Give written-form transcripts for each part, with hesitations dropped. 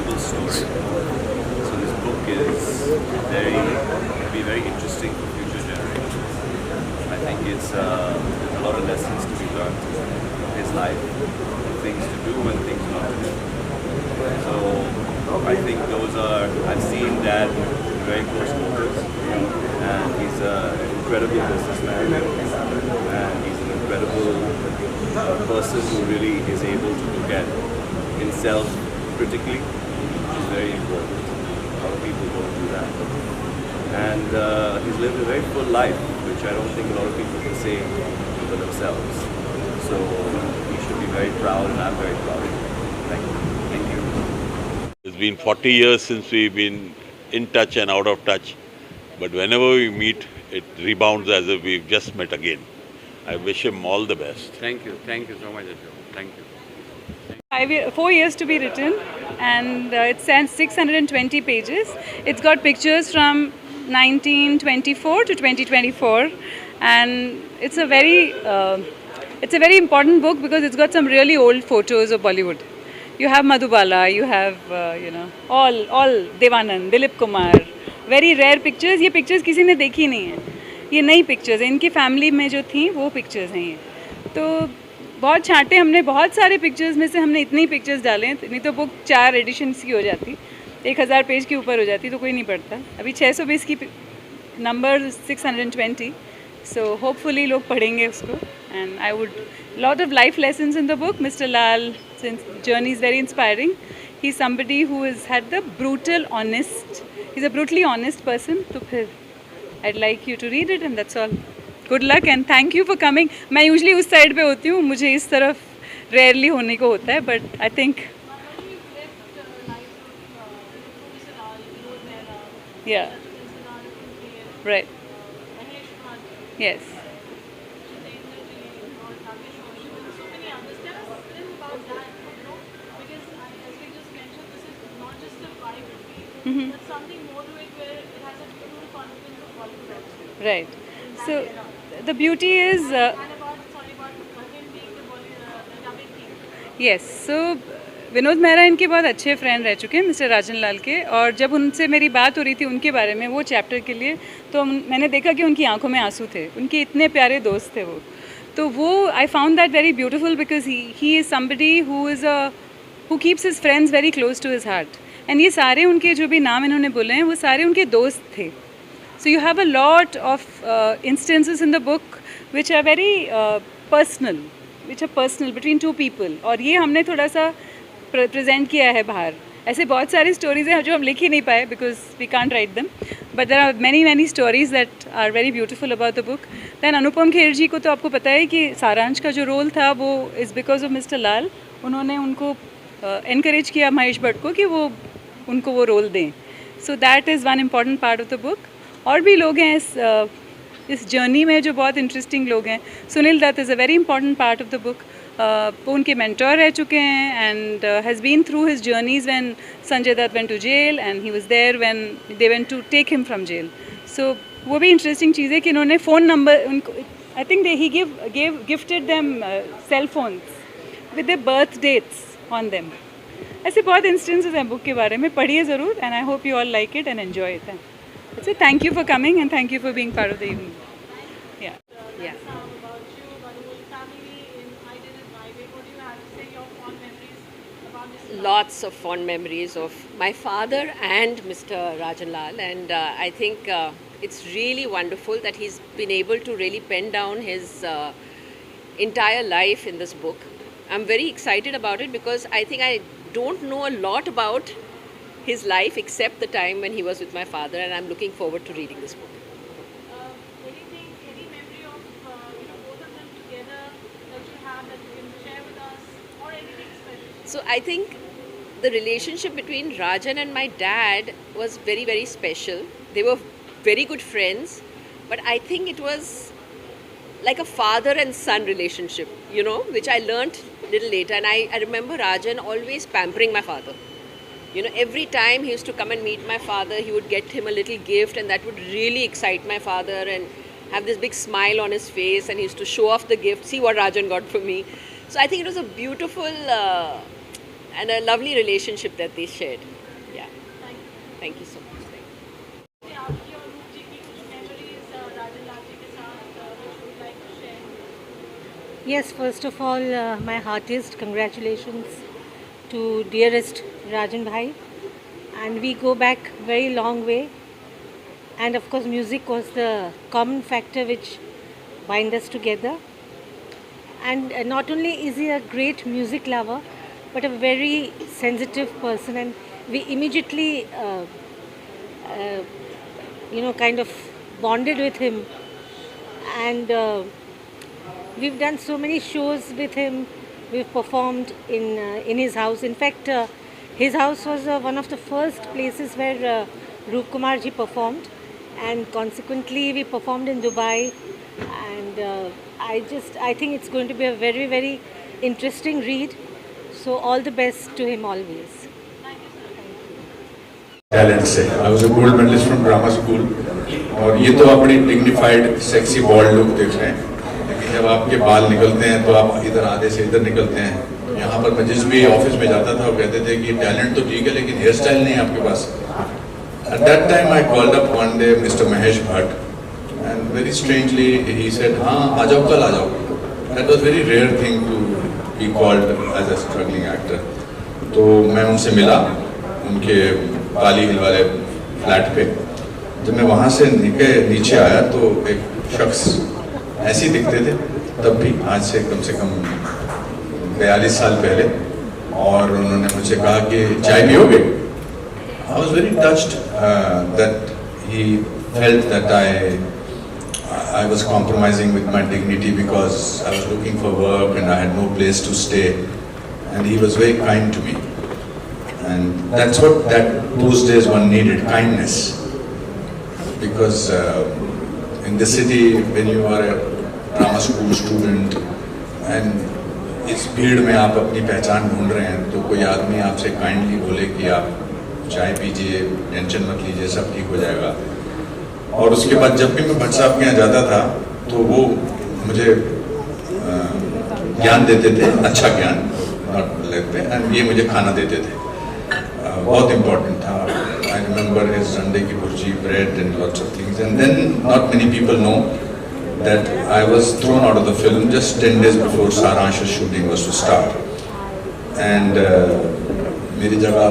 incredible story. So this book is will be very interesting for future generations. I think there's a lot of lessons to be learned from his life, things to do and things not to do. So I think I've seen Dad in very close quarters, and he's an incredible businessman, and he's an incredible person who really is able to look at himself critically, which is very important. A lot of people don't do that. And he's lived a very full life, which I don't think a lot of people can say for themselves. So he should be very proud, and I'm very proud of him. Thank you. Thank you. It's been 40 years since we've been in touch and out of touch. But whenever we meet, it rebounds as if we've just met again. I wish him all the best. Thank you so much, Ashok. Thank you. 4 years to be written, and it stands 620 pages. It's got pictures from 1924 to 2024, and it's a very important book because it's got some really old photos of Bollywood. You have Madhubala, you have all Devanand, Dilip Kumar, very rare pictures. ये pictures किसी ने देखी नहीं है, ये नई pictures हैं, इनकी family में जो थी वो pictures हैं ये. तो बहुत छांटे हमने, बहुत सारे पिक्चर्स में से हमने इतनी पिक्चर्स डाले, नहीं तो बुक 4 एडिशन्स की हो जाती, 1000 पेज के ऊपर हो जाती, तो कोई नहीं पढ़ता. अभी 620 की नंबर 620, सो होपफुली लोग पढ़ेंगे उसको. And I would lot of life lessons in the book. Mister Lal journey is very inspiring. He is somebody who is had the brutal honest, he is a brutally honest person. तो फिर I'd like you to read it, and that's all. Good luck and thank you for coming. मैं usually उस side पे होती हूँ, मुझे इस तरफ rarely होने को होता है, but I think yeah, right, yes. Mm-hmm. Right. So the beauty is yes. So Vinod Mehra इनके बहुत अच्छे फ्रेंड रह चुके हैं, मिस्टर राजन लाल के. और जब उनसे मेरी बात हो रही थी उनके बारे में, वो चैप्टर के लिए, तो मैंने देखा कि उनकी आंखों में आंसू थे. उनके इतने प्यारे दोस्त थे वो. तो वो I found that very beautiful because he is somebody who keeps his friends very close to his heart. And ये सारे उनके जो भी नाम इन्होंने बोले हैं वो सारे उनके दोस्त थे. So you have a lot of instances in the book which are very personal, between two people. और ये हमने थोड़ा सा present किया है बाहर. ऐसे बहुत सारी stories हैं जो हम लिख ही नहीं पाए because we can't write them. But there are many stories that are very beautiful about the book. Then Anupam Kher जी को तो आपको पता है कि सारांश का जो रोल था वो is because of Mr. लाल. उन्होंने उनको encourage किया महेश भट्ट को कि वो उनको वो रोल दें. So that is one important part of the book. और भी लोग हैं इस जर्नी में जो बहुत इंटरेस्टिंग लोग हैं. Sunil Dutt is a very important part of the book. वो उनके मेंटोर रह चुके हैं and has been through his journeys when Sanjay Dutt went to jail and he was there when they went to take him from jail. So वो भी interesting चीज़ है कि इन्होंने फ़ोन नंबर उनको, I think he gifted them cell phones with the birth dates on them. ऐसे बहुत instances हैं book के बारे में, पढ़िए ज़रूर. And I hope you all like it and enjoy it. So thank you for coming and thank you for being part of the evening. Yeah. Lots of fond memories of my father and Mr. Rajan Lal, and I think it's really wonderful that he's been able to really pen down his entire life in this book. I'm very excited about it because I think I don't know a lot about his life except the time when he was with my father, and I'm looking forward to reading this book. Any memory of both of them together that you have that you can share with us, or anything special? So I think the relationship between Rajan and my dad was very, very special. They were very good friends, but I think it was like a father and son relationship, which I learnt a little later. And I remember Rajan always pampering my father. Every time he used to come and meet my father, he would get him a little gift, and that would really excite my father and have this big smile on his face, and he used to show off the gift, see what Rajan got for me. So I think it was a beautiful and a lovely relationship that they shared. Yeah. Thank you so much. से आपकी और रूप जी की कुछ memories राजन लाल जी के साथ which you would like to share? Yes, first of all, my heartiest congratulations to dearest Rajan Bhai. And we go back very long way. And of course, music was the common factor which bind us together. And not only is he a great music lover, but a very sensitive person. And we immediately, kind of bonded with him. And we've done so many shows with him. We've performed in his house. In fact, his house was one of the first places where Roop Kumar ji performed, and consequently we performed in Dubai. And I think it's going to be a very, very interesting read. So all the best to him always. Talent से I was a gold medalist from drama school. और ये तो आप बड़ी dignified sexy bold look देख रहे हैं, लेकिन जब आपके बाल निकलते हैं तो आप इधर आधे से इधर निकलते हैं। यहाँ पर मैं जिस भी ऑफिस में जाता था वो कहते थे कि टैलेंट तो ठीक है लेकिन हेयर स्टाइल नहीं है आपके पास। At that time I called up one day mister Mahesh Bhatt and very strangely he said हाँ आ जाओ, कल आ जाओ। That was very rare thing to be called as a struggling actor. तो मैं उनसे मिला उनके पाली हिल वाले फ्लैट पे। जब मैं वहाँ से नीचे आया तो एक शख्स ऐसे ही दिखते थे तब भी, आज से कम 42 साल पहले। और उन्होंने मुझे कहा कि चाय पियोगे। I was very touched that he felt that I was compromising with my dignity because I was looking for work and I had no place to stay, and he was very kind to me. And that's what those days one needed, kindness. Because in the city, when you are a drama school student and इस भीड़ में आप अपनी पहचान ढूंढ रहे हैं, तो कोई आदमी आपसे काइंडली बोले कि आप चाय पीजिए, टेंशन मत लीजिए, सब ठीक हो जाएगा। और उसके बाद जब भी मैं भट्ट साहब के यहाँ जाता था तो वो मुझे ज्ञान देते थे, अच्छा ज्ञान नॉट लेते, एंड ये मुझे खाना देते थे। बहुत इम्पोर्टेंट था। आई रिमेंबर हिज संडे की bhurji, bread and lots of things. And then not many people know that I was thrown out of the film just 10 days before Saaransh shooting was to start. And मेरी जगह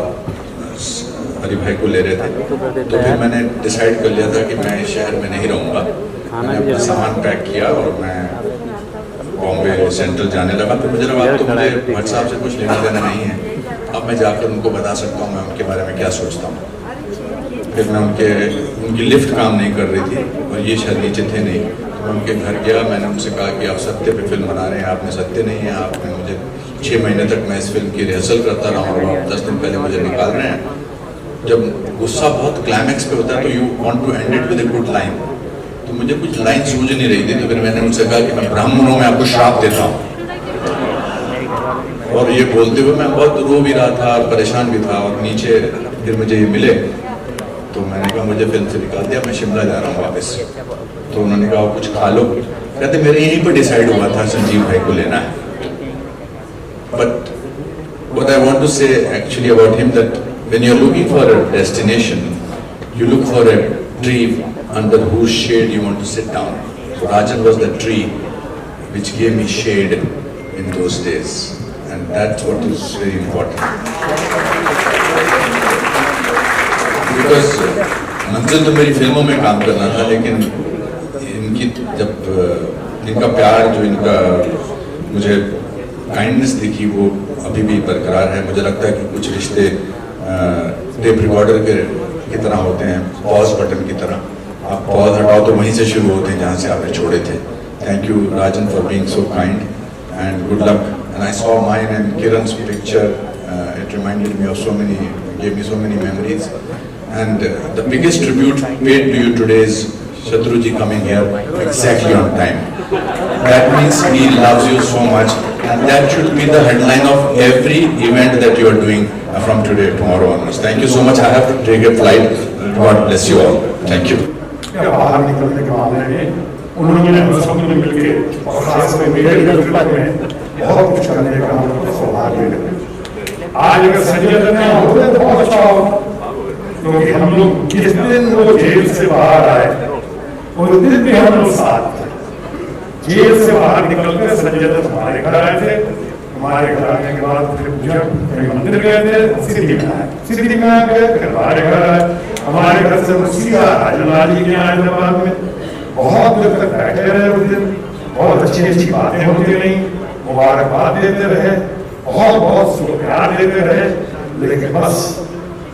हरी भाई को ले रहे थे, तो फिर मैंने डिसाइड कर लिया था कि मैं इस शहर में नहीं रहूँगा। मैंने अपना सामान पैक किया और मैं बॉम्बे सेंट्रल जाने लगा। फिर मुझे लगा अब तो मुझे भट्ट साहब से कुछ लेना देना नहीं है, अब मैं जाकर उनको बता सकता हूँ मैं उनके बारे में क्या सोचता हूँ। फिर मैं उनकी लिफ्ट काम नहीं कर रही थी और ये शायद नीचे थे नहीं, तो मैं उनके घर गया। मैंने उनसे कहा कि आप सत्य पे फिल्म बना रहे हैं, आप में सत्य नहीं है। आपने मुझे 6 महीने तक मैं इस फिल्म की रिहर्सल करता रहा और आप 10 दिन पहले मुझे निकाल रहे हैं। जब गुस्सा बहुत क्लाइमैक्स पे होता है तो you want to end it with a good line. तो मुझे कुछ लाइन सूझ नहीं रही थी, तो फिर मैंने उनसे कहा कि मैं ब्राह्मणों में आपको श्राप देता हूँ। और ये बोलते हुए मैं बहुत रो भी रहा था, परेशान भी था। और नीचे फिर मुझे ये मिले तो मैंने कहा मुझे फिल्म से निकाल दिया, मैं शिमला जा रहा हूँ वापस। तो उन्होंने कहा कुछ खा लो। कहते मेरे यहीं पर डिसाइड हुआ था संजीव भाई को लेना है। But what I want to say actually about him, that when you're looking for a destination, you look for a tree under whose shade you want to sit down. So Rajan was the tree which gave me shade in those days, and that's what is very important. Because मंजिल तो मेरी फिल्मों में काम करना था, लेकिन इनकी जब इनका प्यार, जो इनका मुझे काइंडनेस दिखी, वो अभी भी बरकरार है। मुझे लगता है कि कुछ रिश्ते टेप रिकॉर्डर की तरह होते हैं, पॉज बटन की तरह। आप पॉज हटाओ तो वहीं से शुरू होते हैं जहाँ से आपने छोड़े थे। Thank you Rajan for being so kind and good luck. And I saw mine and Kiran's picture, it reminded me of so many memories. And the biggest tribute paid to you today is Shatrujit coming here exactly on time. That means he loves you so much, and that should be the headline of every event that you are doing from today, tomorrow onwards. Thank you so much. I have to take a flight. God bless you all. Thank you. बाहर निकलने के मामले में उन्होंने हम सब ने मिलकर और खासकर मेरे नेतृत्व में बहुत कुछ करने का हम लोग को सौभाग्य मिला। आज अगर संजय ने होते तो बहुत अच्छा हो, हम लोग जिस दिन वो जेल से बाहर आए उस दिन भी हम लोग साथ थे। जेल से बाहर निकलकर संजय दत्त हमारे घर आए थे। हमारे घर आने के बाद फिर पूजा मंदिर गए थे, सिद्धि में गए, फिर हमारे घर आए। हमारे घर से सीधा राजन लाल जी के यहाँ हैदराबाद में बहुत देर तक बैठे रहे। उस दिन बहुत अच्छी अच्छी बातें होती रही, मुबारकबाद देते रहे, बहुत बहुत प्यार देते रहे। लेकिन बस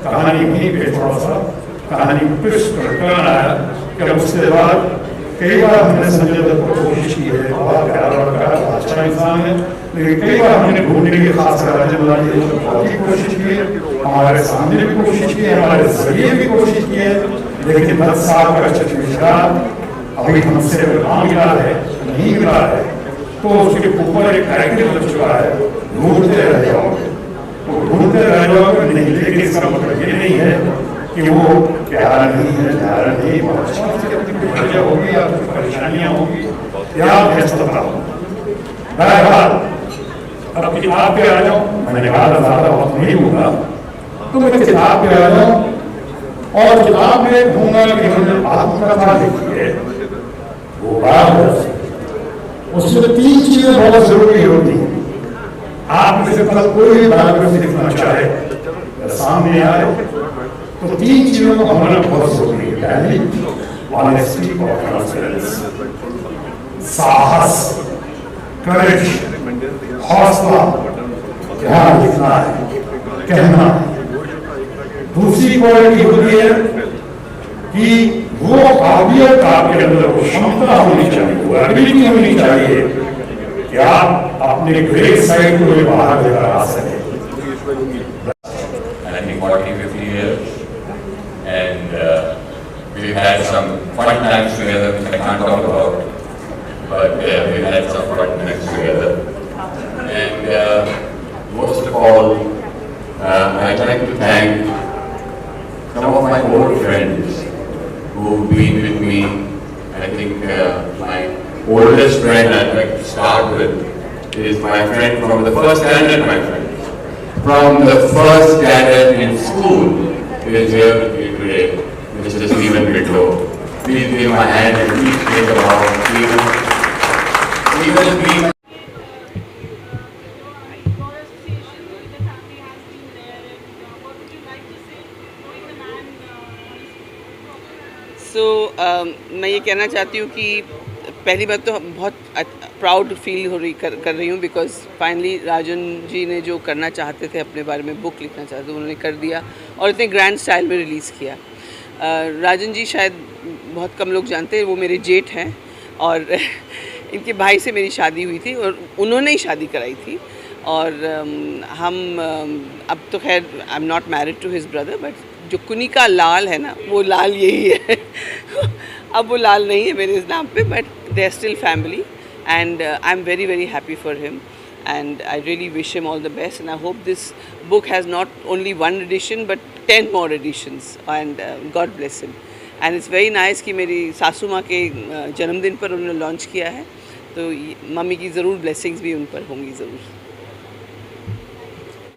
कहानी वहीं पे थोड़ा सा कहानी टर्न आया कि उसके बाद कई बार हमने संजय दत्त को कोशिश की है, बहुत प्यारा लड़का है, अच्छा इंसान है, लेकिन कई बार हमने ढूंढने की खासकर राजन लाल जी ने बहुत ही कोशिश की है, हमारे सामने भी कोशिश की है, हमारे जरिए भी कोशिश की है, लेकिन 10 साल का चचमिचरा अभी हमसे ना मिला है, नहीं मिला है, तो उसके ऊपर एक कैरेक्टर लग चुका है। ढूंढते रह जाओगे, वो ढूंढते रह जाओगे नहीं, लेकिन इसका मतलब ये नहीं है कि वो प्यारा नहीं है, प्यारा नहीं, बहुत अच्छी वजह होगी, आपकी परेशानियां होगी या व्यस्तता होगी। बहरहाल अब किताब पे आ जाओ, मैंने कहा ज्यादा वक्त नहीं होगा तो मैं किताब पे आ जाऊं और किताब में ढूंढा कि उन्होंने आत्मकथा लिखी है वो उसमें 3 चीजें बहुत जरूरी होती हैं। आप में से कल कोई भी बायोग्राफी लिखना चाहे सामने आए तो 3 चीजों को होना बहुत जरूरी है। पहली ऑनेस्टी और ट्रांसपेरेंसी, साहस, करेज, हौसला, क्या लिखना है, कहना है। दूसरी क्वालिटी होती है कि वो काबिलियत आपके अंदर वो क्षमता होनी चाहिए, वो एबिलिटी होनी चाहिए कि आप अपने ग्रेट साइड को बाहर लेकर आ सकें। I think 40-50 years, and we've had some fun times together which I can't talk about, but we've had some fun times together. And most of all, I'd like to thank some of my old friends who've been with me. I think my oldest friend I'd like to start with is my friend from the first standard, my friend. From the first standard in school, who is here with me today, Mr. Stephen Bitlow. Please give my hand and please think about Stephen. Stephen being Your association with the family has been there, and what would you like to say knowing the man? सो मैं ये कहना चाहती हूँ कि पहली बात तो बहुत प्राउड फील हो रही कर रही हूँ बिकॉज फाइनली राजन जी ने जो करना चाहते थे, अपने बारे में बुक लिखना चाहते थे, उन्होंने कर दिया और इतने ग्रैंड स्टाइल में रिलीज़ किया। राजन जी शायद बहुत कम लोग जानते हैं, वो मेरे जेठ हैं और इनके भाई से मेरी शादी हुई थी और उन्होंने ही शादी कराई थी। और हम अब तो खैर I am not married to his brother, but जो कुनी का लाल है ना, वो लाल यही है। अब वो लाल नहीं है मेरे इस नाम पे, but they are still family and I am very very happy for him and I really wish him all the best, and I hope this book has not only 1 edition but 10 more editions, and God bless him. And it's very nice कि मेरी सासू माँ के जन्मदिन पर उन्होंने launch किया है, तो मम्मी की ज़रूर ब्लेसिंग्स भी उन पर होंगी ज़रूर।